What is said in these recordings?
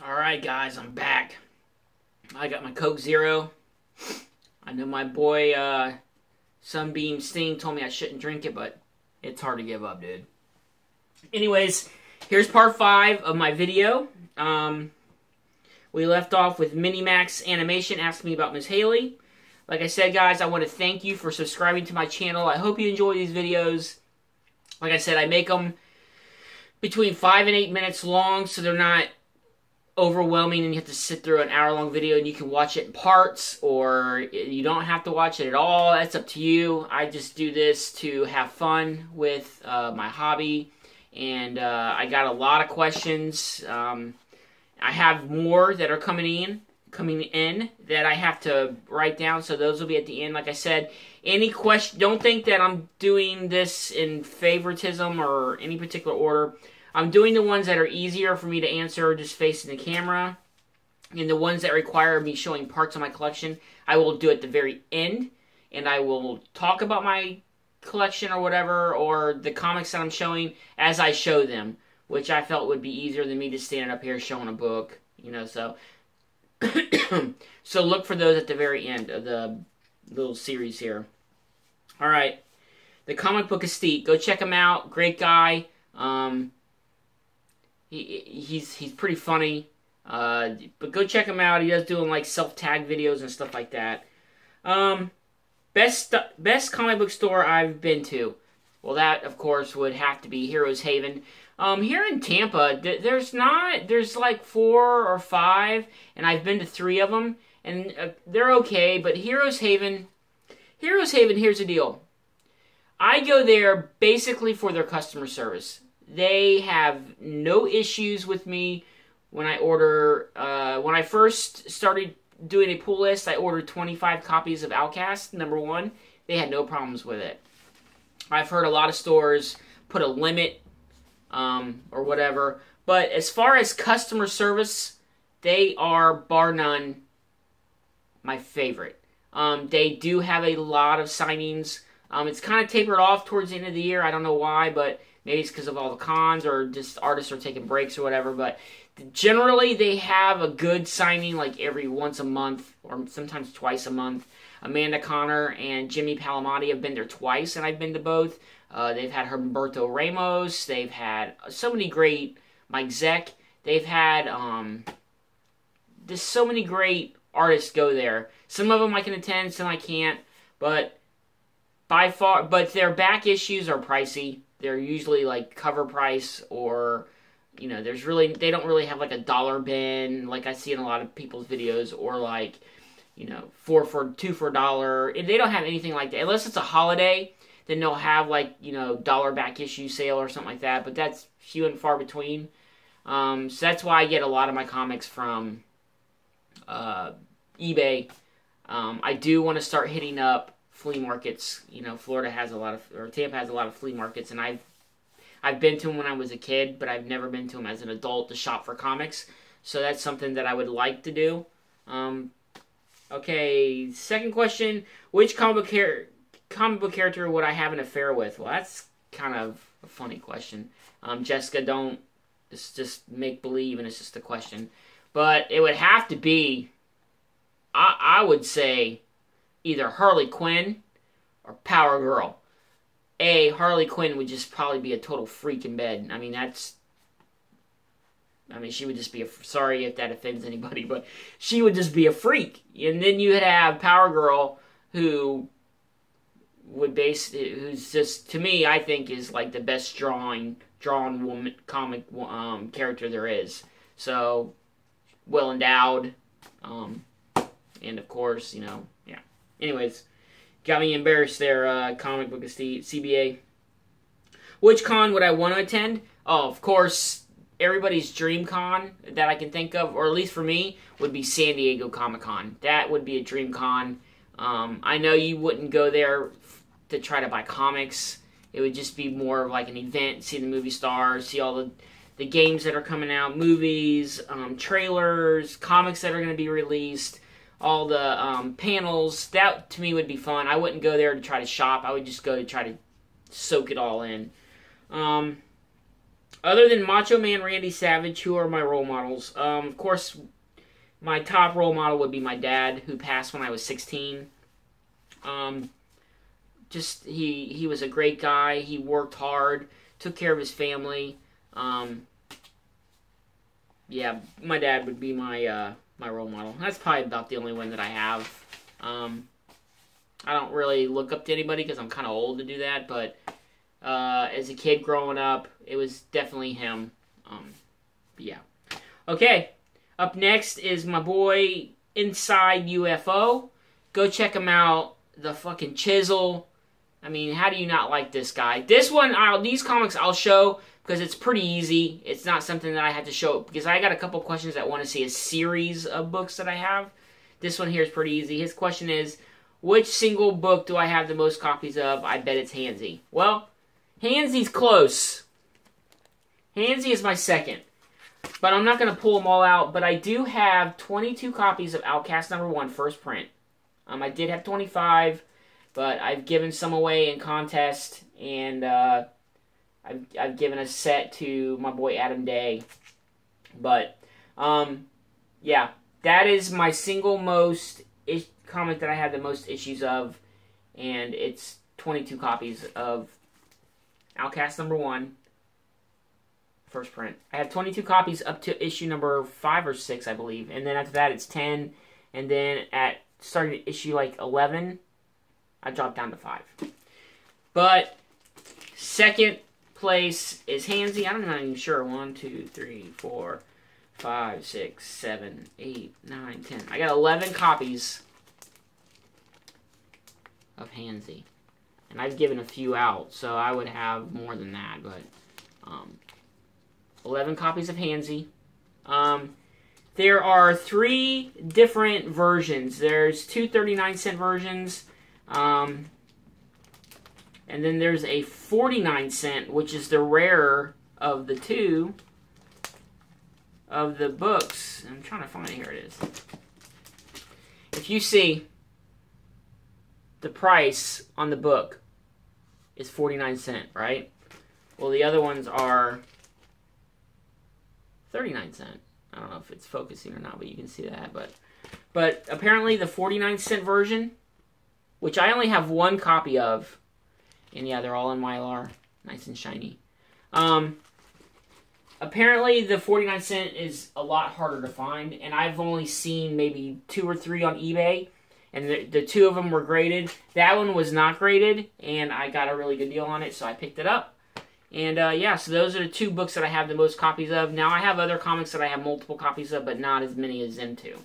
Alright guys, I'm back. I got my Coke Zero. I know my boy Sunbeam Sting told me I shouldn't drink it, but it's hard to give up, dude. Anyways, here's part 5 of my video. We left off with Minimax Animation asking me about Miss Haley. Like I said, guys, I want to thank you for subscribing to my channel. I hope you enjoy these videos. Like I said, I make them between 5 and 8 minutes long, so they're not overwhelming and you have to sit through an hour-long video and you can watch it in parts, or you don't have to watch it at all. That's up to you. I just do this to have fun with my hobby, and I got a lot of questions. I have more that are coming in that I have to write down, so those will be at the end. Like I said, any question, don't think that I'm doing this in favoritism or any particular order. I'm doing the ones that are easier for me to answer just facing the camera, and the ones that require me showing parts of my collection, I will do at the very end, and I will talk about my collection or whatever, or the comics that I'm showing as I show them, which I felt would be easier than me just standing up here showing a book, you know, so so look for those at the very end of the little series here. Alright, the Comic Book Estate, go check him out, great guy. He's pretty funny, but go check him out. He does doing like self-tag videos and stuff like that. Best comic book store I've been to. Well, that of course would have to be Heroes Haven. Here in Tampa, there's like 4 or 5, and I've been to 3 of them, and they're okay. But Heroes Haven, here's the deal. I go there basically for their customer service. They have no issues with me when I order. When I first started doing a pull list, I ordered 25 copies of Outcast, #1. They had no problems with it. I've heard a lot of stores put a limit or whatever. But as far as customer service, they are, bar none, my favorite. They do have a lot of signings. It's kind of tapered off towards the end of the year. I don't know why, but maybe it's because of all the cons or just artists are taking breaks or whatever. But generally, they have a good signing like every once a month or sometimes twice a month. Amanda Connor and Jimmy Palamati have been there twice, and I've been to both. They've had Humberto Ramos. They've had so many great Mike Zeck. They've had just so many great artists go there. Some of them I can attend, some I can't. But by far, their back issues are pricey. They're usually like cover price, or you know, they don't really have like a dollar bin like I see in a lot of people's videos, or like, you know, 2 for $1. They don't have anything like that unless it's a holiday. Then they'll have like, you know, dollar back issue sale or something like that. But that's few and far between. So that's why I get a lot of my comics from eBay. I do want to start hitting up flea markets. You know, Florida has a lot of, or Tampa has a lot of flea markets, and I've been to them when I was a kid, but I've never been to them as an adult to shop for comics. So that's something that I would like to do. Okay, second question: which comic book character would I have an affair with? Well, that's kind of a funny question. Jessica, it's just make believe, and it's just a question. But it would have to be, I would say, either Harley Quinn or Power Girl. Harley Quinn would just probably be a total freak in bed. I mean, she would just be sorry if that offends anybody, but she would just be a freak. And then you would have Power Girl, who's just, to me, I think is like the best drawn woman comic character there is. So, well endowed, and of course, you know, yeah. Anyways, got me embarrassed there, Comic Book Estate, CBA. Which con would I want to attend? Oh, of course, everybody's dream con that I can think of, or at least for me, would be San Diego Comic-Con. That would be a dream con. I know you wouldn't go there to try to buy comics. It would just be more of like an event, see the movie stars, see all the games that are coming out, movies, trailers, comics that are going to be released, all the panels. That, to me, would be fun. I wouldn't go there to try to shop. I would just go to try to soak it all in. Other than Macho Man Randy Savage, who are my role models? Of course, my top role model would be my dad, who passed when I was 16. Just he was a great guy. He worked hard, took care of his family. Yeah, my dad would be my my role model. That's probably about the only one that I have. I don't really look up to anybody because I'm kind of old to do that, but as a kid growing up, it was definitely him. Yeah. Okay, up next is my boy Inside UFO. Go check him out. The fucking chisel. I mean, how do you not like this guy? This one, these comics I'll show because it's pretty easy. It's not something that I had to show because I got a couple questions that want to see a series of books that I have. This one here is pretty easy. His question is, which single book do I have the most copies of? I bet it's Hansy. Well, Hansy's close. Hansy is my second. But I'm not going to pull them all out. But I do have 22 copies of Outcast #1, first print. I did have 25, but I've given some away in contest. And I've given a set to my boy Adam Day. But, yeah, that is my single most comic that I have the most issues of. And it's 22 copies of Outcast #1. First print. I have 22 copies up to issue number 5 or 6, I believe. And then after that, it's 10. And then at starting at issue like 11, I dropped down to 5. But second place is Hansy. I'm not even sure. 1, 2, 3, 4, 5, 6, 7, 8, 9, 10. I got 11 copies of Hansy. And I've given a few out, so I would have more than that. But 11 copies of Hansy. There are 3 different versions. There's 2 39-cent versions. And then there's a 49-cent, which is the rarer of the 2 of the books. I'm trying to find it. Here it is. If you see, the price on the book is 49-cent, right? Well, the other ones are 39-cent. I don't know if it's focusing or not, but you can see that. But apparently the 49-cent version, which I only have 1 copy of, and yeah, they're all in Mylar, nice and shiny. Apparently the 49-cent is a lot harder to find, and I've only seen maybe 2 or 3 on eBay, and the 2 of them were graded. That one was not graded, and I got a really good deal on it, so I picked it up. And, yeah, so those are the 2 books that I have the most copies of. Now, I have other comics that I have multiple copies of, but not as many as them 2.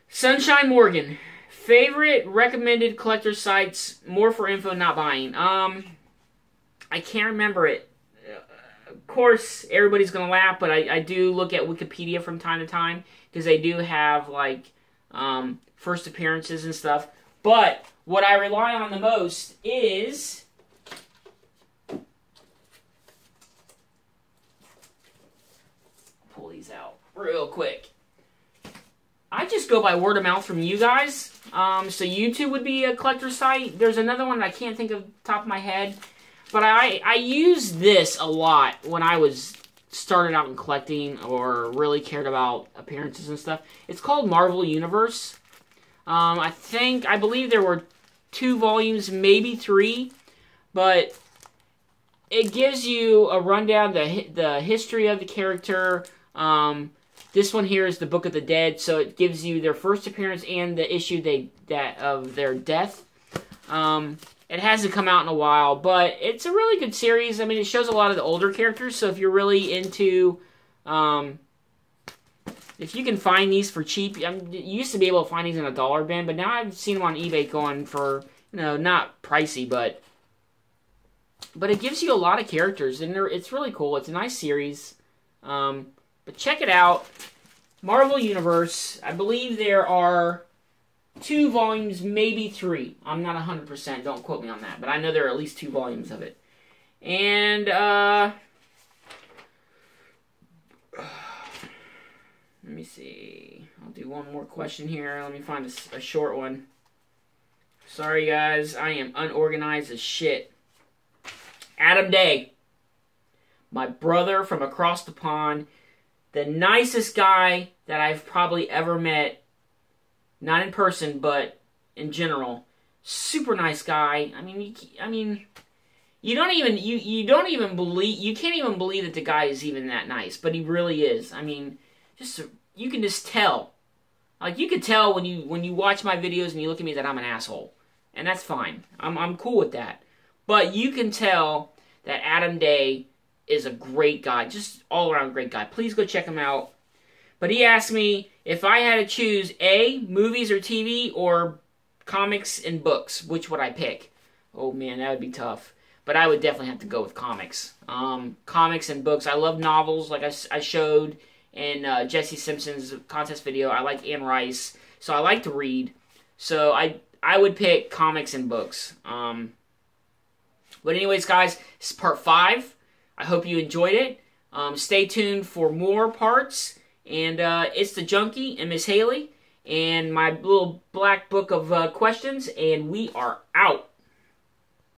Sunshine Morgan. Favorite recommended collector sites, more for info, not buying. I can't remember it. Of course, everybody's going to laugh, but I do look at Wikipedia from time to time, because they do have, like, first appearances and stuff. But what I rely on the most is pull these out real quick. I just go by word of mouth from you guys. So YouTube would be a collector site. There's another one that I can't think of the top of my head. But I used this a lot when I was started out in collecting or really cared about appearances and stuff. It's called Marvel Universe. I believe there were 2 volumes, maybe 3, but it gives you a rundown, the history of the character. This one here is the Book of the Dead, so it gives you their first appearance and the issue of their death. It hasn't come out in a while, but it's a really good series. I mean, it shows a lot of the older characters, so if you're really into if you can find these for cheap, you used to be able to find these in a dollar bin, but now I've seen them on eBay going for, not pricey, but it gives you a lot of characters, and it's really cool. It's a nice series, but check it out. Marvel Universe. I believe there are 2 volumes, maybe 3. I'm not 100%. Don't quote me on that, but I know there are at least 2 volumes of it. And let me see. I'll do one more question here. Let me find a short one. Sorry, guys. I am unorganized as shit. Adam Day, my brother from across the pond, the nicest guy that I've probably ever met, not in person, but in general. Super nice guy. I mean, you can't even believe that the guy is even that nice, but he really is. I mean, you can just tell. Like, you could tell when you watch my videos and you look at me that I'm an asshole. And that's fine. I'm cool with that. But you can tell that Adam Day is a great guy. Just all-around great guy. Please go check him out. But he asked me if I had to choose A, movies or TV, or comics and books, which would I pick? Oh man, that would be tough. But I would definitely have to go with comics. Comics and books. I love novels, like I showed in Jesse Simpson's contest video. I like Anne Rice, so I like to read. So I would pick comics and books. But anyways, guys, this is part 5. I hope you enjoyed it. Stay tuned for more parts. And it's the Junkie and Miss Haley and my little black book of questions. And we are out.